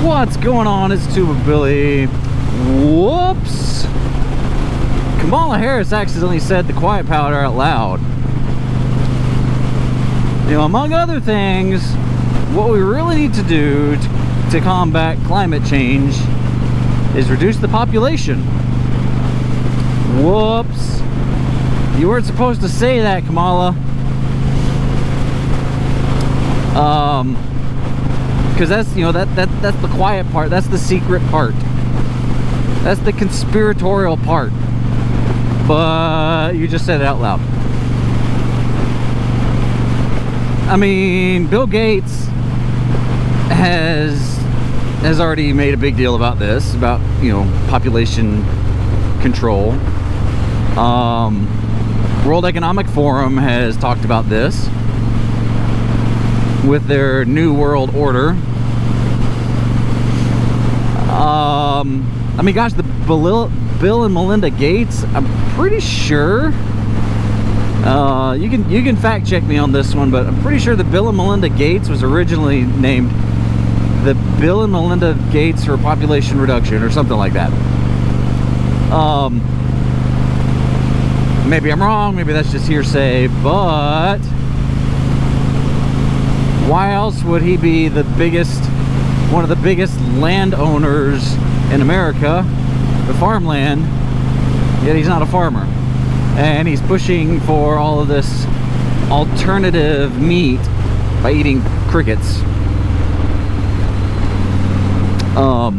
What's going on? It's Tuba Billy. Whoops! Kamala Harris accidentally said the quiet powder out loud. You know, among other things, what we really need to do to combat climate change is reduce the population. Whoops! You weren't supposed to say that, Kamala. Because that's, you know, that's the quiet part. That's the secret part. That's the conspiratorial part. But you just said it out loud. I mean, Bill Gates has already made a big deal about this, about, you know, population control. World Economic Forum has talked about this with their New World Order. I mean, gosh, the Bill and Melinda Gates, I'm pretty sure, you can fact check me on this one, but I'm pretty sure the Bill and Melinda Gates was originally named the Bill and Melinda Gates for Population Reduction or something like that. Maybe I'm wrong, maybe that's just hearsay, but why else would he be the biggest, one of the biggest landowners in America, the farmland, yet he's not a farmer? And he's pushing for all of this alternative meat by eating crickets. I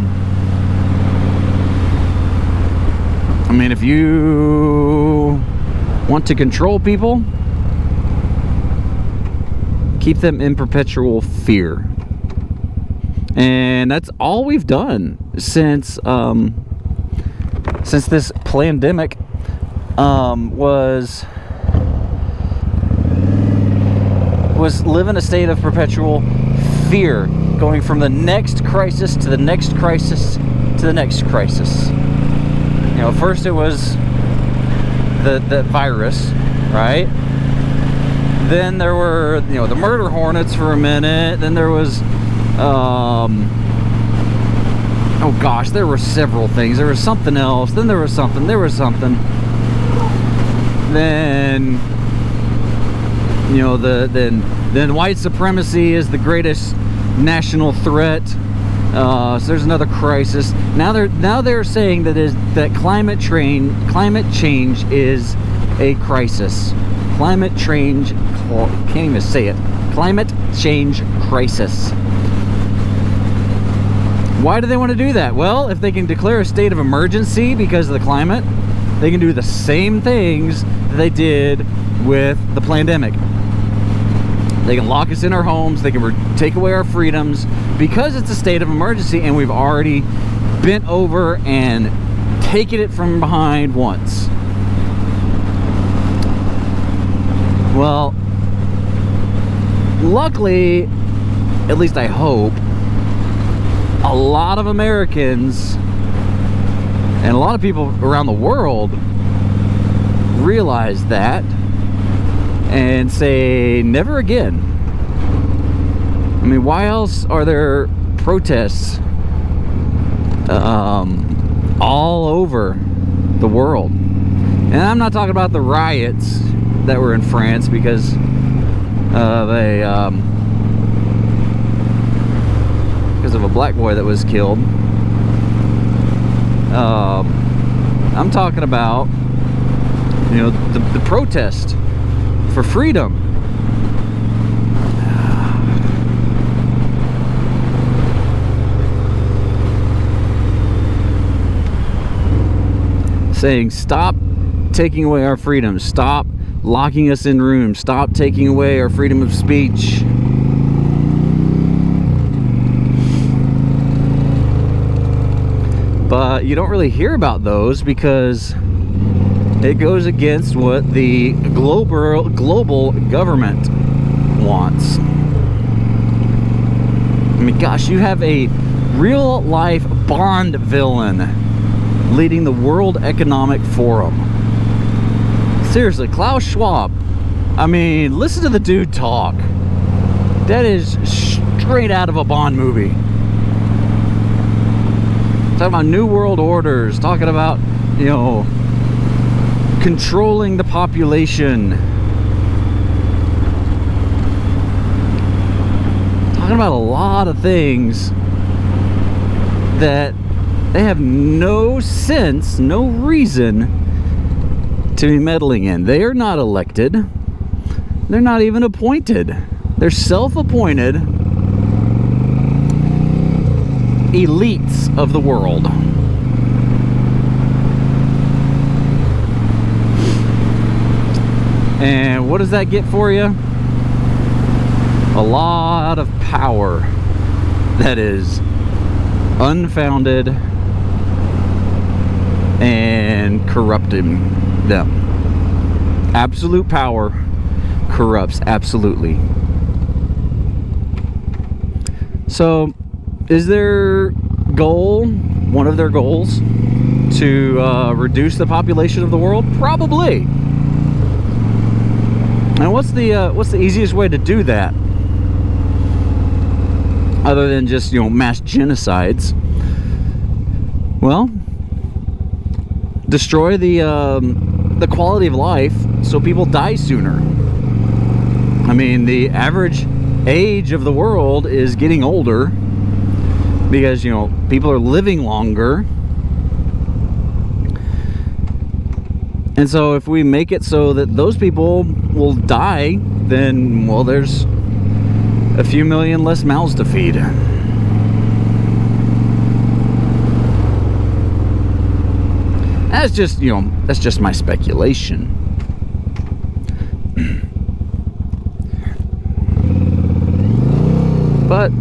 mean, if you want to control people, keep them in perpetual fear. And that's all we've done since this pandemic was live in a state of perpetual fear, going from the next crisis to the next crisis to the next crisis. You know, first it was the virus, right? Then there were, you know, the murder hornets for a minute. Then there was, oh gosh, there were several things. There was something else. Then there was something. Then, you know, then white supremacy is the greatest national threat. So there's another crisis. Now they're saying that climate change is a crisis. Climate change, can't even say it. Climate change crisis. Why do they want to do that? Well, if they can declare a state of emergency because of the climate, they can do the same things that they did with the pandemic. They can lock us in our homes. They can take away our freedoms because it's a state of emergency, and we've already bent over and taken it from behind once. Well, luckily, at least I hope, a lot of Americans and a lot of people around the world realize that and say never again. I mean, why else are there protests all over the world? And I'm not talking about the riots that were in France because of a black boy that was killed. I'm talking about, you know, the protest for freedom. Saying stop taking away our freedom, stop locking us in rooms, stop taking away our freedom of speech. But you don't really hear about those because it goes against what the global government wants. I mean, gosh, you have a real life Bond villain leading the World Economic Forum. Seriously, Klaus Schwab. I mean, listen to the dude talk. That is straight out of a Bond movie. talking about new world orders, talking about, you know, controlling the population, talking about a lot of things that they have no sense, no reason to be meddling in. They are not elected. They're not even appointed. They're self-appointed elites of the world. And what does that get for you? A lot of power that is unfounded and corrupting them. Absolute power corrupts absolutely. So, is their goal, one of their goals, to reduce the population of the world? Probably. And what's the easiest way to do that, other than just, you know, mass genocides? Well, destroy the quality of life so people die sooner. I mean, the average age of the world is getting older because, you know, people are living longer. And so if we make it so that those people will die, then, well, there's a few million less mouths to feed. That's just, you know, that's just my speculation. But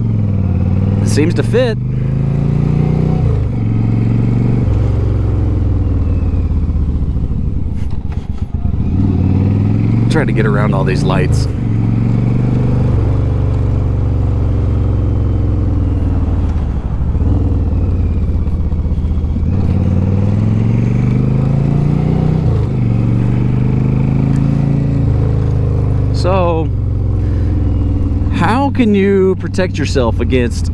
it seems to fit. Try to get around all these lights. So, how can you protect yourself against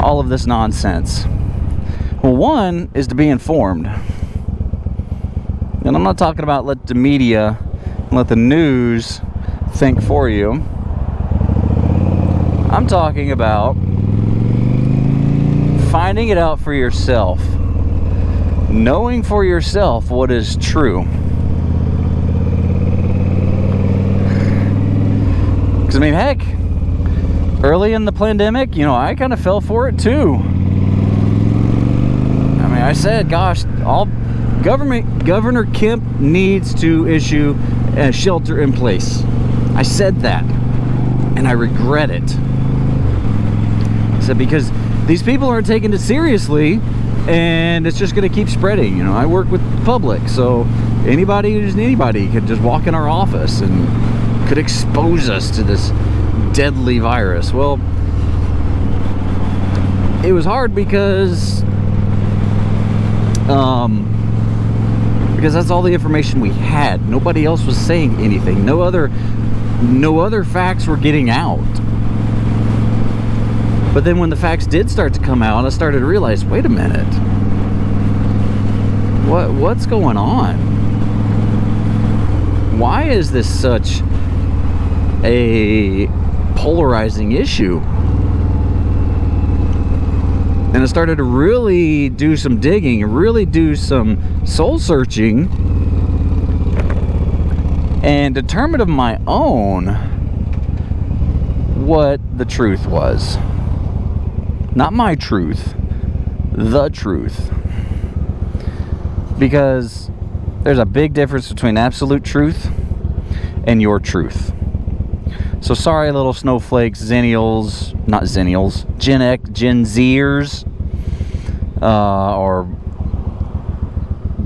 all of this nonsense? Well, one is to be informed. And I'm not talking about let the media, let the news think for you. I'm talking about finding it out for yourself. Knowing for yourself what is true. I mean, heck, early in the pandemic, you know, I kind of fell for it too. I mean, I said, gosh, Governor Kemp needs to issue a shelter in place. I said that, and I regret it. I said, because these people aren't taking it seriously, and it's just going to keep spreading. You know, I work with the public, so anybody could just walk in our office and could expose us to this deadly virus. Well, it was hard because that's all the information we had. Nobody else was saying anything. No other facts were getting out. But then when the facts did start to come out, I started to realize, wait a minute, what's going on? Why is this such a polarizing issue? And I started to really do some digging, really do some soul searching, and determine of my own what the truth was. Not my truth, the truth. Because there's a big difference between absolute truth and your truth. So sorry, little snowflakes, Zennials, not Zennials, Gen X, Gen Zers, or,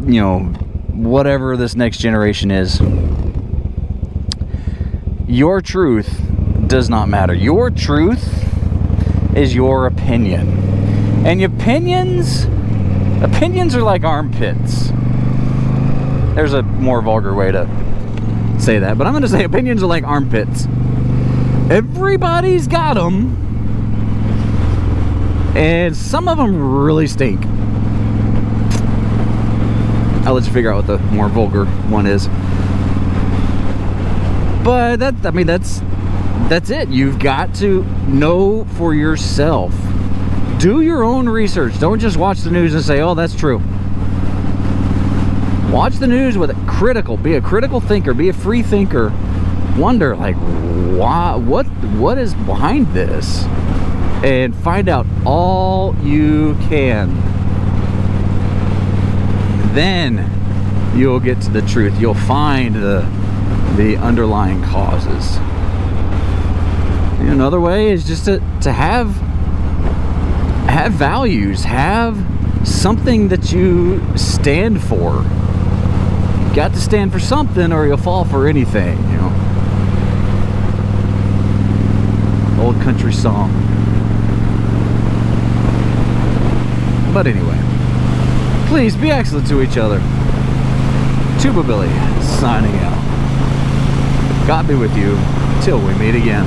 you know, whatever this next generation is. Your truth does not matter. Your truth is your opinion. And opinions are like armpits. There's a more vulgar way to say that, but I'm going to say opinions are like armpits. Everybody's got them, and some of them really stink. I'll let you figure out what the more vulgar one is. But I mean, that's it. You've got to know for yourself. Do your own research. Don't just watch the news and say, oh, that's true. Watch the news with it critical. Be a critical thinker. Be a free thinker. Wonder, like, why, what is behind this? And find out all you can. Then you'll get to the truth. You'll find the underlying causes. And another way is just to have values, have something that you stand for. You got to stand for something or you'll fall for anything, you know. Old country song. But anyway, please be excellent to each other. Tuba Billy signing out. God be with you till we meet again.